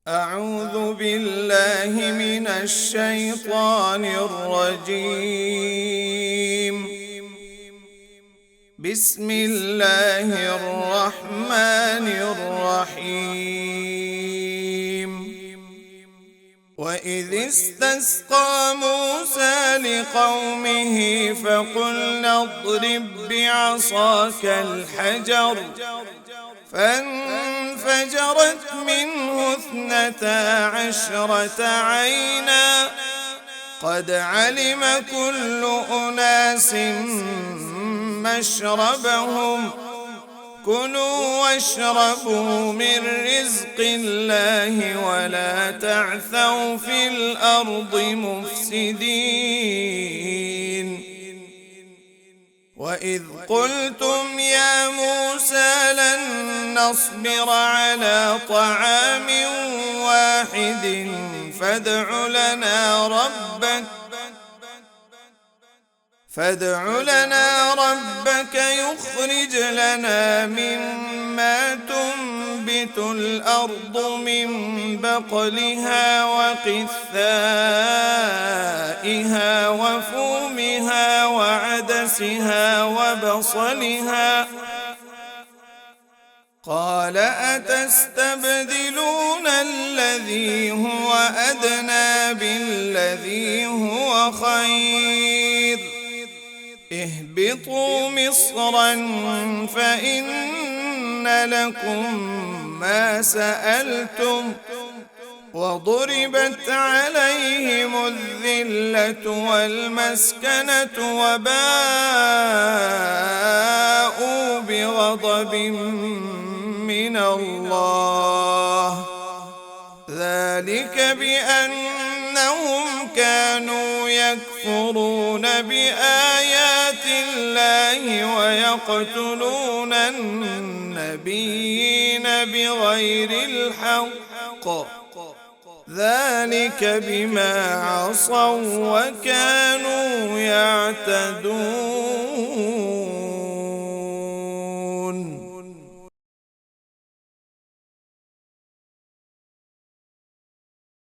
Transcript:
أعوذ بالله من الشيطان الرجيم. بسم الله الرحمن الرحيم. وإذ استسقى موسى لقومه فقلنا اضرب بعصاك الحجر فانفجرت منه 12 عينا قد علم كل أناس مشربهم كلوا واشربوا من رزق الله ولا تعثوا في الأرض مفسدين. وإذ قلتم يا موسى لن نصبر على طعام واحد فادع لنا ربك يخرج لنا مما تنبت الأرض من بقلها وقثائها وفومها وعدسها وبصلها قال أتستبدلون الذي هو أدنى بالذي هو خير اهبطوا مصرا فإن لكم ما سألتم وضربت عليهم الذلة والمسكنة وباءوا بغضب من الله ذلك بأنهم كانوا يكفرون بآيات الله ويقتلون النبيين بغير الحق ذلك بما عصوا وكانوا يعتدون.